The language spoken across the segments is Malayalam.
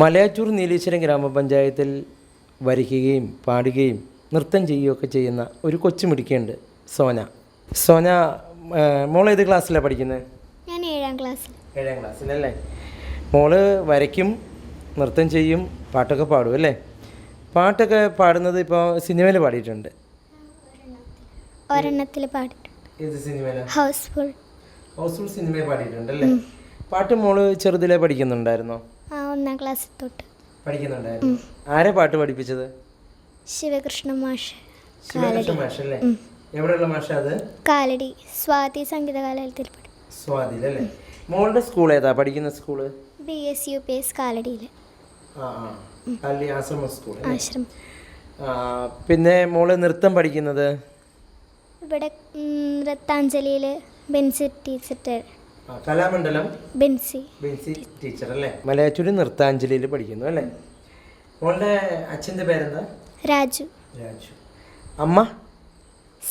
മലയാറ്റൂർ നീലേശ്വരം ഗ്രാമപഞ്ചായത്തിൽ വരയ്ക്കുകയും പാടുകയും നൃത്തം ചെയ്യുകയൊക്കെ ചെയ്യുന്ന ഒരു കൊച്ചുമിടുക്കിയുണ്ട്, സോന. മോൾ ഏത് ക്ലാസ്സിലാണ് പഠിക്കുന്നത്? ഞാൻ 7ാം ക്ലാസ്സിൽ. 7ാം ക്ലാസ്സിലല്ലേ? മോള് വരയ്ക്കും, നൃത്തം ചെയ്യും, പാട്ടൊക്കെ പാടും അല്ലേ? പാട്ടൊക്കെ പാടുന്നത് ഇപ്പോൾ സിനിമയിൽ പാടിയിട്ടുണ്ട്. ഒരെണ്ണത്തിൽ പാടിയിട്ടുണ്ട്. ഏത് സിനിമയിലാണ്? ഹൗസ്ഫുൾ സിനിമയിൽ പാടിയിട്ടുണ്ടല്ലേ? പാട്ട് മോള് ചെറുതിലേ പഠിക്കുന്നുണ്ടായിരുന്നോ? 1ാം ക്ലാസ്സിൽ തൊട്ട് പഠിക്കുന്നുണ്ടായിരുന്നു. ആരെ പാട്ട് പഠിപ്പിച്ചത്? ശിവകൃഷ്ണ മാഷ്. അല്ലേ? എവിടെയുള്ള മാഷ അത്? കാലടി സ്വാതി സംഗീത കലാലയത്തിൽ. സ്വാതിയിലല്ലേ? മോളുടെ സ്കൂൾ ഏതാ പഠിക്കുന്ന സ്കൂള്? BSUPS കാലടിയിൽ. ആശ്രമം. പിന്നെ മോള് നൃത്തം പഠിക്കുന്നത് ഇവിടെ നൃത്താഞ്ജലിയിൽ ബെൻസി ടീച്ചർ. കലാമണ്ഡലം ബെൻസി ടീച്ചർ അല്ലേ? മലയാറ്റൂർ നൃത്താഞ്ജലിയിൽ പഠിക്കുന്നു അല്ലേ? മോളുടെ അച്ഛൻ്റെ പേരെന്താ? രാജു. അമ്മ?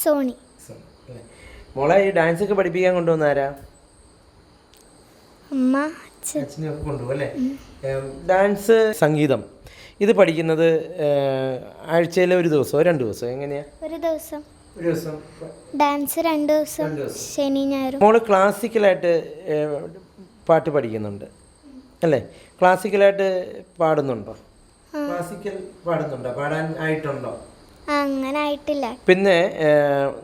സോണി. മോളെ ഈ ഡാൻസ് ഒക്കെ പഠിപ്പിക്കാൻ കൊണ്ടുവന്നാരാ? അമ്മ, അച്ഛനൊക്കെ കൊണ്ടുപോകും അല്ലേ? ഡാൻസ്, സംഗീതം ഇത് പഠിക്കുന്നത് ആഴ്ചയിൽ ഒരു ദിവസമോ 2 ദിവസമോ എങ്ങനെയാ? ഒരു ദിവസം. ഡാൻസ് 2 ദിവസം, ശനി ഞായറും. മോള് ക്ലാസിക്കലായിട്ട് പാട്ട് പഠിക്കുന്നുണ്ട് അല്ലേ? ക്ലാസിക്കലായിട്ട് പാടുന്നുണ്ടോ? ക്ലാസിക്കൽ പാടുന്നുണ്ടോ? പാടാൻ ആയിട്ടുണ്ടോ? അങ്ങനെ ആയിട്ടില്ല. പിന്നെ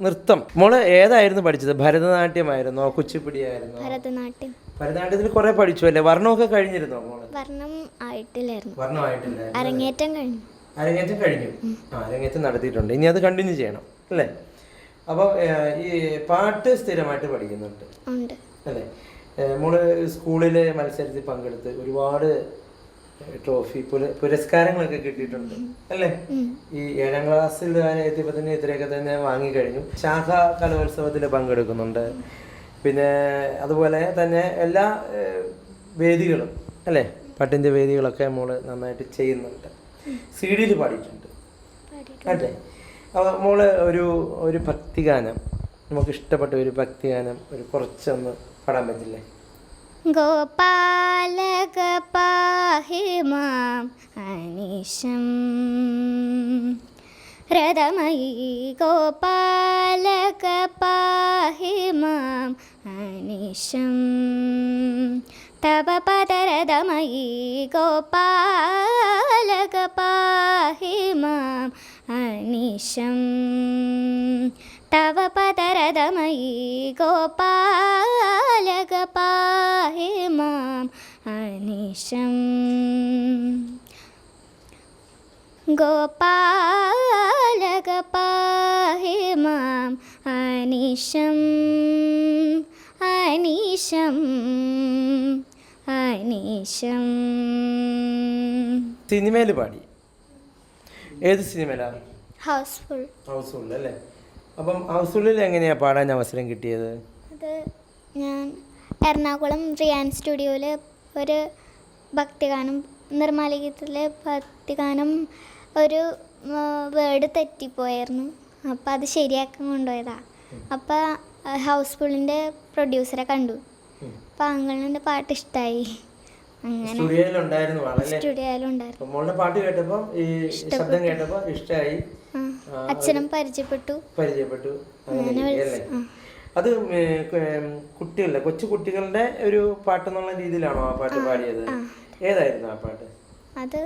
നൃത്തം മോള് ഏതായിരുന്നു പഠിച്ചത്? ഭരതനാട്യമായിരുന്നോ കുച്ചിപ്പുടി ആയിരുന്നോ? ഭരതനാട്യത്തിൽ കുറെ പഠിച്ചു അല്ലേ? വർണ്ണമൊക്കെ കഴിഞ്ഞിരുന്നോ മോള്? വർണ്ണം ആയിട്ടില്ലായിരുന്നു. അരങ്ങേറ്റം കഴിഞ്ഞു. അരങ്ങേറ്റം നടത്തിയിട്ടുണ്ട്. ഇനി അത് കണ്ടിന്യൂ ചെയ്യണം അല്ലേ? അപ്പോൾ ഈ പാട്ട് സ്ഥിരമായിട്ട് പഠിക്കുന്നുണ്ട് അല്ലേ? മോള് സ്കൂളിലെ മത്സരത്തിൽ പങ്കെടുത്ത് ഒരുപാട് ട്രോഫി പുരസ്കാരങ്ങളൊക്കെ കിട്ടിയിട്ടുണ്ട് അല്ലേ? ഈ 7ാം ക്ലാസ്സിൽ എത്തിയപ്പോൾ തന്നെ ഇത്രയൊക്കെ തന്നെ വാങ്ങിക്കഴിഞ്ഞു. ശാഖാ കലോത്സവത്തിൽ പങ്കെടുക്കുന്നുണ്ട്. പിന്നെ അതുപോലെ തന്നെ എല്ലാ വേദികളും അല്ലേ, പാട്ടിൻ്റെ വേദികളൊക്കെ മോള് നന്നായിട്ട് ചെയ്യുന്നുണ്ട്. CD പാടിയിട്ടുണ്ട് അല്ലേ? അപ്പോൾ മോള് ഒരു ഭക്തിഗാനം, നമുക്ക് ഇഷ്ടപ്പെട്ട ഒരു ഭക്തിഗാനം കുറച്ചൊന്ന് പാടാൻ പറ്റില്ലേ? ഗോപാലക പാഹി മാം അനിശം രഥമയി ഗോപാലക പാഹി മാം അനിശം തവ പദരഥമയി ഗോപാലക പാഹി മാം അനിശം തവ പദരഥമയി ഗോപാലക പാഹി മാം അനിശം ഗോപാലക പാഹി മാം അനിശം അനിശം അനിശം. സിനിമയിൽ പാടി. ഏത് സിനിമയിലാണ്? ഹൗസ്ഫുൾ അല്ലേ? അപ്പം ഹൗസ്ഫുള്ളിൽ എങ്ങനെയാണ് പാടാൻ അവസരം കിട്ടിയത്? അത് ഞാൻ എറണാകുളം റിയാൻ സ്റ്റുഡിയോയിൽ ഒരു ഭക്തിഗാനം, നിർമ്മാലഗീതത്തിലെ ഭക്തിഗാനം ഒരു വേർഡ് തെറ്റിപ്പോയായിരുന്നു. അപ്പോൾ അത് ശരിയാക്കാൻ കൊണ്ടുപോയതാണ്. അപ്പോൾ ഹൗസ്ഫുള്ളിൻ്റെ പ്രൊഡ്യൂസറെ കണ്ടു. അപ്പോൾ അങ്ങളിൻ്റെ പാട്ട് ഇഷ്ടമായി. അങ്ങനെ സ്റ്റുഡിയോയിലുണ്ടായിരുന്നു. പാട്ട് കേട്ടപ്പോൾ ഈ ശബ്ദം കേട്ടപ്പോൾ ഇഷ്ടമായി. അച്ഛനും പരിചയപ്പെട്ടു. അത് കുട്ടികളുടെ കൊച്ചു കുട്ടികളുടെ ഒരു പാട്ടെന്നുള്ള രീതിയിലാണോ ആ പാട്ട് പാടിയത്? ഏതായിരുന്നു ആ പാട്ട്? അത്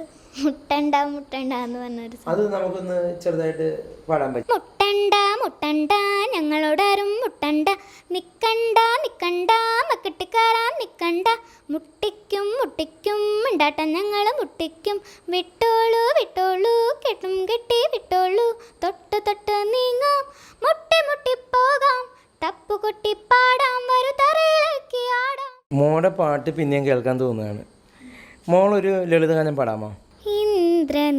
മുട്ടണ്ട മുട്ടണ്ട എന്ന് പറഞ്ഞൊരു. അത് നമുക്കൊന്ന് ചെറുതായിട്ട് പാടാൻ പറ്റും? മുട്ടണ്ട മുട്ടണ്ട ഞങ്ങളോടാരും മുട്ടണ്ട, നിക്കണ്ട നിക്കണ്ട മക്കിട്ടിക്കാറാൻ നിക്കണ്ട, മുട്ടിക്കും മുട്ടിക്കും മിണ്ടാട്ട ഞങ്ങൾ മുട്ടിക്കും, വിട്ടോളൂ വിട്ടോളൂ കെട്ടും കെട്ടി വിട്ടോളൂ, തൊട്ട് തൊട്ട് നീങ്ങാം മുട്ടി മുട്ടി പോകാം, തപ്പു കൊട്ടി പാടാം വരു തറയിലേക്ക് ആടാം. മോടെ പാട്ട് പിന്നെയും കേൾക്കാൻ തോന്നുകയാണ്. മോളൊരു ലളിതഗാനം പാടാമോ? ഇന്ദ്രനീലോൽപല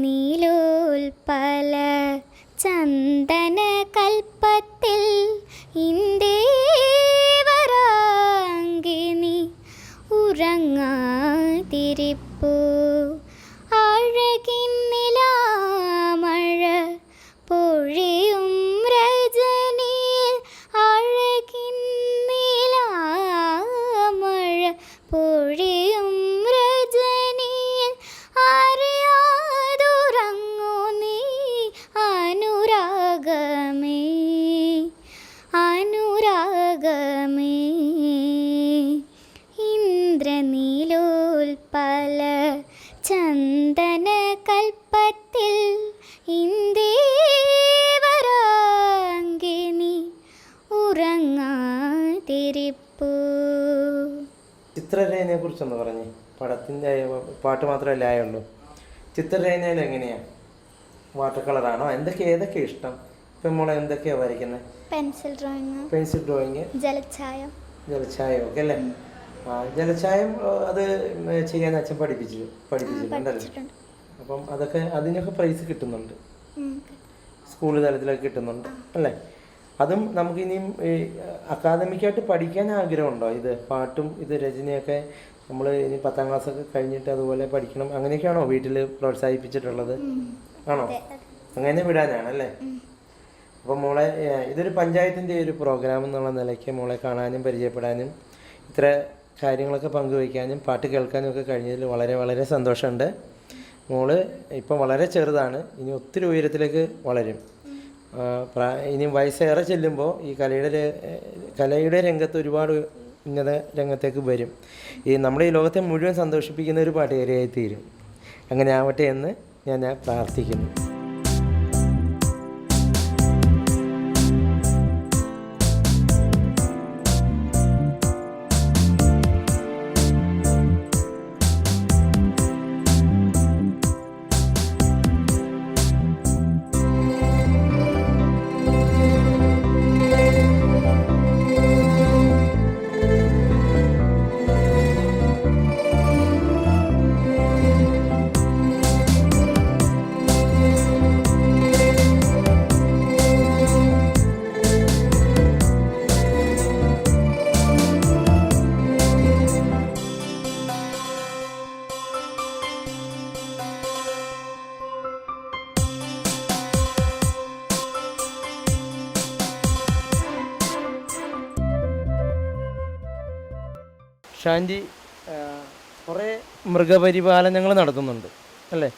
ചന്ദന കൽപ്പത്തിൽ ഇന്ദേവരാങ്കിനി ഉറങ്ങാതിരിപ്പൂ, അഴകിൻ നിലാമഴ പൊഴിയും രജനിയിൽ, അഴകിൻ നിലാമഴ പൊഴി ഉൽപ്പല ചന്ദന കൽപ്പത്തിൽ ഇന്ദേവരാങ്കിനി ഉറങ്ങാതിരിപ്പൂ. ചിത്രരചനയെ കുറിച്ചൊന്ന് പറഞ്ഞേ. പടത്തിൻ്റെ പാട്ട് മാത്രമല്ല ആയുള്ളൂ. ചിത്രരചനയിൽ എങ്ങനെയാണ്? വാട്ടർ കളറാണോ? ഏതൊക്കെ ഇഷ്ടം? ഇപ്പം മോളെ എന്തൊക്കെയാണ് വരയ്ക്കുന്നത്? പെൻസിൽ ഡ്രോയിങ്, ജലഛായം ഒക്കെ അല്ലേ? ജലഛായം അത് ചെയ്യാൻ അച്ഛൻ പഠിപ്പിച്ചിട്ടുണ്ടല്ലേ? അപ്പം അതിനൊക്കെ പ്രൈസ് കിട്ടുന്നുണ്ട്, സ്കൂൾ തലത്തിലൊക്കെ കിട്ടുന്നുണ്ട് അല്ലേ? അതും നമുക്കിനിയും അക്കാദമിക്കായിട്ട് പഠിക്കാൻ ആഗ്രഹമുണ്ടോ? ഇത് പാട്ടും ഇത് രചനയൊക്കെ നമ്മൾ ഇനി 10ാം ക്ലാസ്സൊക്കെ കഴിഞ്ഞിട്ട് അതുപോലെ പഠിക്കണം അങ്ങനെയൊക്കെയാണോ വീട്ടിൽ പ്രോത്സാഹിപ്പിച്ചിട്ടുള്ളത്? ആണോ? അങ്ങനെ വിടാനാണല്ലേ? അപ്പം മോളെ ഇതൊരു പഞ്ചായത്തിൻ്റെ ഒരു പ്രോഗ്രാം എന്നുള്ള നിലയ്ക്ക് മോളെ കാണാനും പരിചയപ്പെടാനും ഇത്ര കാര്യങ്ങളൊക്കെ പങ്കുവയ്ക്കാനും പാട്ട് കേൾക്കാനും ഒക്കെ കഴിഞ്ഞതിൽ വളരെ വളരെ സന്തോഷമുണ്ട്. മോള് ഇപ്പം വളരെ ചെറുതാണ്, ഇനി ഒത്തിരി ഉയരത്തിലേക്ക് വളരും. ഇനി വയസ്സേറെ ചെല്ലുമ്പോൾ ഈ കലയുടെ രംഗത്ത് ഒരുപാട് ഉന്നത രംഗത്തേക്ക് വരും. നമ്മുടെ ഈ ലോകത്തെ മുഴുവൻ സന്തോഷിപ്പിക്കുന്ന ഒരു പാട്ടുകാരിയായി തീരും. അങ്ങനെ ആവട്ടെ എന്ന് ഞാൻ പ്രാർത്ഥിക്കുന്നു. ഷാൻജി കുറേ മൃഗപരിപാലനങ്ങൾ നടത്തുന്നുണ്ട് അല്ലേ?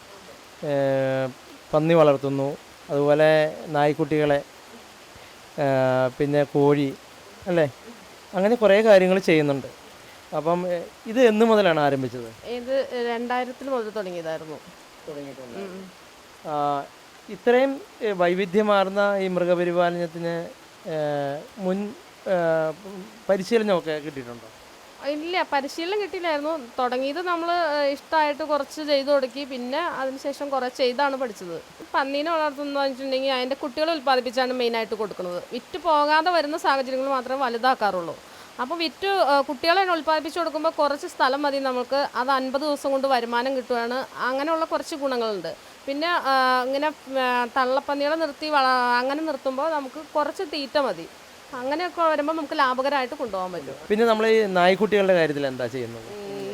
പന്നി വളർത്തുന്നു, അതുപോലെ നായ്ക്കുട്ടികളെ, പിന്നെ കോഴി അല്ലേ? അങ്ങനെ കുറേ കാര്യങ്ങൾ ചെയ്യുന്നുണ്ട്. അപ്പം ഇത് എന്ന് മുതലാണ് ആരംഭിച്ചത്? ഇത് 2000 മുതൽ തുടങ്ങിയിട്ടുണ്ട്. ഇത്രയും വൈവിധ്യമാർന്ന ഈ മൃഗപരിപാലനത്തിന് മുൻ പരിശീലനമൊക്കെ കിട്ടിയിട്ടുണ്ടോ? ഇല്ല, പരിശീലനം കിട്ടിയില്ലായിരുന്നു. തുടങ്ങിയത് നമ്മൾ ഇഷ്ടമായിട്ട് കുറച്ച് ചെയ്തു കൊടുക്കി, പിന്നെ അതിനുശേഷം കുറച്ച് ചെയ്താണ് പഠിച്ചത്. പന്നീനെ വളർത്തുന്നതെന്ന് വെച്ചിട്ടുണ്ടെങ്കിൽ അതിൻ്റെ കുട്ടികളെ ഉൽപ്പാദിപ്പിച്ചാണ് മെയിനായിട്ട് കൊടുക്കുന്നത്. വിറ്റ് പോകാതെ വരുന്ന സാഹചര്യങ്ങൾ മാത്രമേ വലുതാക്കാറുള്ളൂ. അപ്പോൾ കുട്ടികളെ ഉൽപ്പാദിപ്പിച്ച് കൊടുക്കുമ്പോൾ കുറച്ച് സ്ഥലം മതി നമുക്ക്, അത് 50 ദിവസം കൊണ്ട് വരുമാനം കിട്ടുകയാണ്. അങ്ങനെയുള്ള കുറച്ച് ഗുണങ്ങളുണ്ട്. പിന്നെ ഇങ്ങനെ തള്ളപ്പന്നികളെ അങ്ങനെ നിർത്തുമ്പോൾ നമുക്ക് കുറച്ച് തീറ്റ മതി. അങ്ങനെയൊക്കെ വരുമ്പോൾ നമുക്ക് ലാഭകരമായിട്ട് കൊണ്ടുപോകാൻ പറ്റും. പിന്നെ നമ്മൾ ഈ നായ്ക്കുട്ടികളുടെ കാര്യത്തിൽ എന്താ ചെയ്യുന്നത്?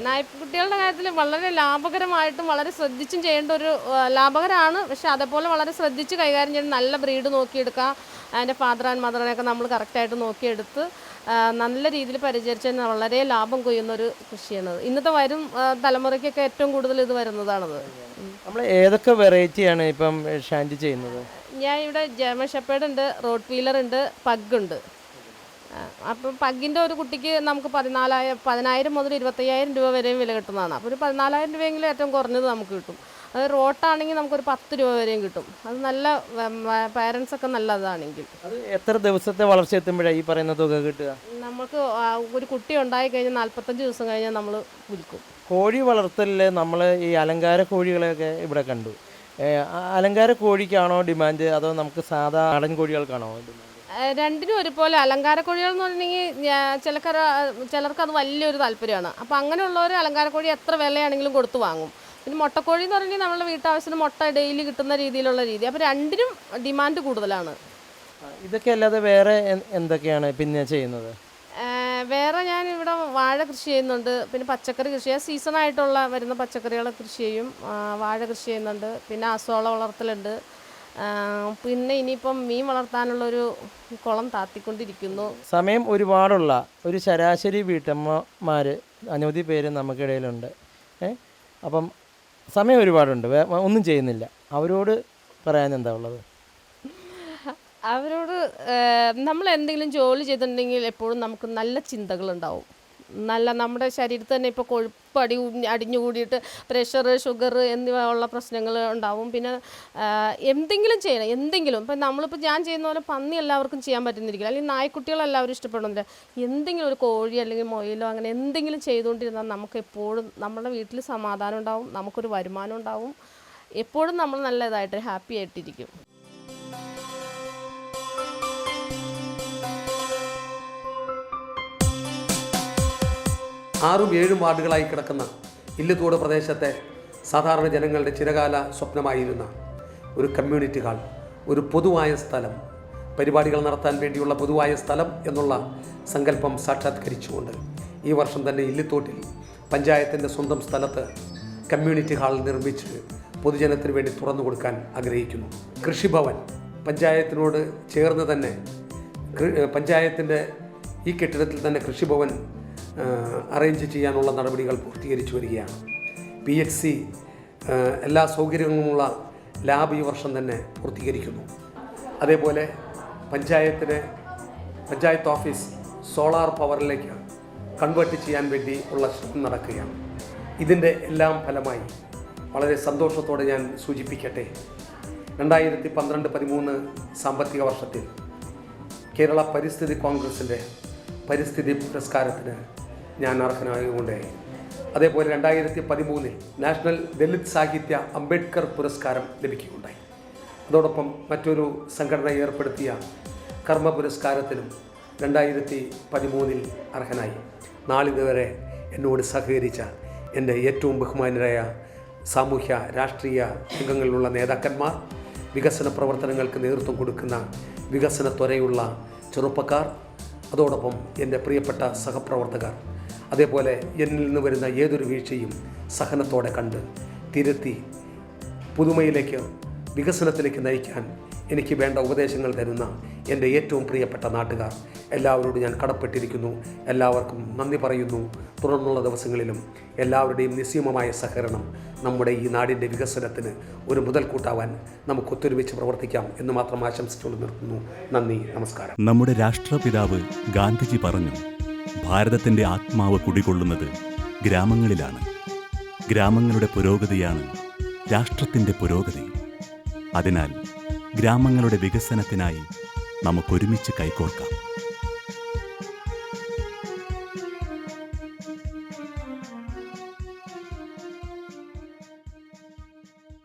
നായ്ക്കുട്ടികളുടെ കാര്യത്തിൽ വളരെ ലാഭകരമായിട്ടും വളരെ ശ്രദ്ധിച്ചും ചെയ്യേണ്ട ഒരു ലാഭകരമാണ്. പക്ഷെ അതേപോലെ വളരെ ശ്രദ്ധിച്ച് കൈകാര്യം ചെയ്യേണ്ട നല്ല ബ്രീഡ് നോക്കിയെടുക്കുക. അതിൻ്റെ ഫാദർ ആൻഡ് മദറിനെയൊക്കെ നമ്മൾ കറക്റ്റായിട്ട് നോക്കിയെടുത്ത് നല്ല രീതിയിൽ പരിചരിച്ച് വളരെ ലാഭം കൊയ്യുന്നൊരു കൃഷിയാണ്. ഇന്നത്തെ വരും തലമുറയ്ക്കൊക്കെ ഏറ്റവും കൂടുതൽ ഇത് വരുന്നതാണത്. നമ്മൾ ഏതൊക്കെ വെറൈറ്റിയാണ് ഇപ്പം ഷാൻജി ചെയ്യുന്നത്? ഞാൻ ഇവിടെ ജർമ്മൻ ഷെപ്പേർഡ് ഉണ്ട്, റോഡ് വീലർ ഉണ്ട്, പഗ്ഗുണ്ട്. അപ്പം പഗ്ഗിൻ്റെ ഒരു കുട്ടിക്ക് നമുക്ക് 10,000 മുതൽ 25,000 രൂപ വരെയും വില കിട്ടുന്നതാണ്. അപ്പോൾ ഒരു 14,000 രൂപയെങ്കിലും ഏറ്റവും കുറഞ്ഞത് നമുക്ക് കിട്ടും. അത് റോട്ടാണെങ്കിൽ നമുക്കൊരു 10 രൂപ വരെയും കിട്ടും. അത് നല്ല പാരൻസ് ഒക്കെ നല്ലതാണെങ്കിൽ. അത് എത്ര ദിവസത്തെ വളർച്ച എത്തുമ്പോഴാണ് ഈ പറയുന്ന തുക കിട്ടുക? നമുക്ക് ഒരു കുട്ടി ഉണ്ടായി കഴിഞ്ഞാൽ 45 ദിവസം കഴിഞ്ഞാൽ നമ്മൾ വിൽക്കും. കോഴി വളർത്തലിൽ നമ്മൾ ഈ അലങ്കാര കോഴികളെയൊക്കെ ഇവിടെ കണ്ടു. അലങ്കാര കോഴിക്കാണോ ഡിമാൻഡ്, അതോ നമുക്ക് സാധാ നാടൻ കോഴികൾക്കാണോ ഡിമാൻഡ്? രണ്ടിനും ഒരുപോലെ. അലങ്കാര കോഴികൾ എന്ന് പറഞ്ഞിട്ടുണ്ടെങ്കിൽ ചിലർക്ക് അത് വലിയൊരു താല്പര്യമാണ്. അപ്പോൾ അങ്ങനെയുള്ളവർ അലങ്കാര കോഴി എത്ര വിലയാണെങ്കിലും കൊടുത്ത് വാങ്ങും. പിന്നെ മുട്ടക്കോഴി എന്ന് പറഞ്ഞാൽ നമ്മളുടെ വീട്ടാവശ്യത്തിന് മുട്ട ഡെയിലി കിട്ടുന്ന രീതിയിലുള്ള രീതി. അപ്പോൾ രണ്ടിനും ഡിമാൻഡ് കൂടുതലാണ്. ഇതൊക്കെ അല്ലാതെ വേറെ എന്തൊക്കെയാണ് പിന്നെ ചെയ്യുന്നത്? വേറെ ഞാൻ ഇവിടെ വാഴ കൃഷി ചെയ്യുന്നുണ്ട്, പിന്നെ പച്ചക്കറി കൃഷി, സീസണായിട്ടുള്ള വരുന്ന പച്ചക്കറികളെ കൃഷി ചെയ്യും, വാഴ കൃഷി ചെയ്യുന്നുണ്ട്, പിന്നെ അസോള വളർത്തലുണ്ട്, പിന്നെ ഇനിയിപ്പം മീൻ വളർത്താനുള്ളൊരു കുളം താത്തിക്കൊണ്ടിരിക്കുന്നു. സമയം ഒരുപാടുള്ള ഒരു ശരാശരി വീട്ടമ്മമാർ അനവധി പേര് നമുക്കിടയിലുണ്ട്. അപ്പം സമയം ഒരുപാടുണ്ട്, ഒന്നും ചെയ്യുന്നില്ല. അവരോട് പറയാൻ എന്താ ഉള്ളത്? അവരോട് നമ്മൾ എന്തെങ്കിലും ജോലി ചെയ്തിട്ടുണ്ടെങ്കിൽ എപ്പോഴും നമുക്ക് നല്ല ചിന്തകളുണ്ടാവും. നല്ല നമ്മുടെ ശരീരത്തിൽ തന്നെ ഇപ്പോൾ കൊഴുപ്പ് അടിഞ്ഞു കൂടിയിട്ട് പ്രഷർ, ഷുഗർ എന്നിവ ഉള്ള പ്രശ്നങ്ങൾ ഉണ്ടാവും. പിന്നെ എന്തെങ്കിലും ചെയ്യണം, എന്തെങ്കിലും. ഇപ്പം നമ്മളിപ്പോൾ ഞാൻ ചെയ്യുന്ന പോലെ പന്നി എല്ലാവർക്കും ചെയ്യാൻ പറ്റുന്നിരിക്കില്ല, അല്ലെങ്കിൽ നായ്ക്കുട്ടികളെല്ലാവരും ഇഷ്ടപ്പെടുന്നില്ല. എന്തെങ്കിലും ഒരു കോഴി അല്ലെങ്കിൽ മൊയിലോ അങ്ങനെ എന്തെങ്കിലും ചെയ്തുകൊണ്ടിരുന്നാൽ നമുക്ക് എപ്പോഴും നമ്മുടെ വീട്ടിൽ സമാധാനം ഉണ്ടാവും, നമുക്കൊരു വരുമാനം ഉണ്ടാവും, എപ്പോഴും നമ്മൾ നല്ലതായിട്ട് ഹാപ്പി ആയിട്ടിരിക്കും. ആറും ഏഴും വാർഡുകളായി കിടക്കുന്ന ഇല്ലിത്തോട് പ്രദേശത്തെ സാധാരണ ജനങ്ങളുടെ ചിരകാല സ്വപ്നമായിരുന്ന ഒരു കമ്മ്യൂണിറ്റി ഹാൾ, ഒരു പൊതുവായ സ്ഥലം, പരിപാടികൾ നടത്താൻ വേണ്ടിയുള്ള പൊതുവായ സ്ഥലം എന്നുള്ള സങ്കല്പം സാക്ഷാത്കരിച്ചുകൊണ്ട് ഈ വർഷം തന്നെ ഇല്ലിത്തോട്ടിൽ പഞ്ചായത്തിൻ്റെ സ്വന്തം സ്ഥലത്ത് കമ്മ്യൂണിറ്റി ഹാൾ നിർമ്മിച്ച് പൊതുജനത്തിന് വേണ്ടി തുറന്നു കൊടുക്കാൻ ആഗ്രഹിക്കുന്നു. കൃഷിഭവൻ പഞ്ചായത്തിനോട് ചേർന്ന് തന്നെ പഞ്ചായത്തിൻ്റെ ഈ കെട്ടിടത്തിൽ തന്നെ കൃഷിഭവൻ അറേഞ്ച് ചെയ്യാനുള്ള നടപടികൾ പൂർത്തീകരിച്ചു വരികയാണ്. PHC എല്ലാ സൗകര്യങ്ങളുമുള്ള ലാബ് ഈ വർഷം തന്നെ പൂർത്തീകരിക്കുന്നു. അതേപോലെ പഞ്ചായത്ത് ഓഫീസ് സോളാർ പവറിലേക്ക് കൺവേർട്ട് ചെയ്യാൻ വേണ്ടി ഉള്ള ശ്രമം നടക്കുകയാണ്. ഇതിൻ്റെ എല്ലാം ഫലമായി വളരെ സന്തോഷത്തോടെ ഞാൻ സൂചിപ്പിക്കട്ടെ, 2012-13 സാമ്പത്തിക വർഷത്തിൽ കേരള പരിസ്ഥിതി കോൺഗ്രസിൻ്റെ പരിസ്ഥിതി പുരസ്കാരത്തിന് ഞാൻ അർഹനായതുകൊണ്ടായി. അതേപോലെ 2013 നാഷണൽ ദലിത് സാഹിത്യ അംബേദ്കർ പുരസ്കാരം ലഭിക്കുകയുണ്ടായി. അതോടൊപ്പം മറ്റൊരു സംഘടന ഏർപ്പെടുത്തിയ കർമ്മ പുരസ്കാരത്തിനും 2013 അർഹനായി. നാളിതുവരെ എന്നോട് സഹകരിച്ച എൻ്റെ ഏറ്റവും ബഹുമാനരായ സാമൂഹ്യ രാഷ്ട്രീയ രംഗങ്ങളിലുള്ള നേതാക്കന്മാർ, വികസന പ്രവർത്തനങ്ങൾക്ക് നേതൃത്വം കൊടുക്കുന്ന വികസന ത്വരയുള്ള ചെറുപ്പക്കാർ, അതോടൊപ്പം എൻ്റെ പ്രിയപ്പെട്ട സഹപ്രവർത്തകർ, അതേപോലെ എന്നിൽ നിന്ന് വരുന്ന ഏതൊരു വീഴ്ചയും സഹനത്തോടെ കണ്ട് തിരുത്തി പുതുമയിലേക്ക്, വികസനത്തിലേക്ക് നയിക്കാൻ എനിക്ക് വേണ്ട ഉപദേശങ്ങൾ തരുന്ന എൻ്റെ ഏറ്റവും പ്രിയപ്പെട്ട നാട്ടുകാർ, എല്ലാവരോടും ഞാൻ കടപ്പെട്ടിരിക്കുന്നു. എല്ലാവർക്കും നന്ദി പറയുന്നു. തുടർന്നുള്ള ദിവസങ്ങളിലും എല്ലാവരുടെയും നിസ്സീമമായ സഹകരണം നമ്മുടെ ഈ നാടിൻ്റെ വികസനത്തിന് ഒരു മുതൽക്കൂട്ടാവാൻ നമുക്ക് ഒത്തൊരുമിച്ച് പ്രവർത്തിക്കാം എന്ന് മാത്രം ആശംസിച്ചുകൊണ്ട് നിർത്തുന്നു. നന്ദി, നമസ്കാരം. നമ്മുടെ രാഷ്ട്രപിതാവ് ഗാന്ധിജി പറഞ്ഞു, ഭാരതത്തിൻ്റെ ആത്മാവ് കുടികൊള്ളുന്നത് ഗ്രാമങ്ങളിലാണ്. ഗ്രാമങ്ങളുടെ പുരോഗതിയാണ് രാഷ്ട്രത്തിൻ്റെ പുരോഗതി. അതിനാൽ ഗ്രാമങ്ങളുടെ വികസനത്തിനായി നമുക്കൊരുമിച്ച് കൈകോർക്കാം.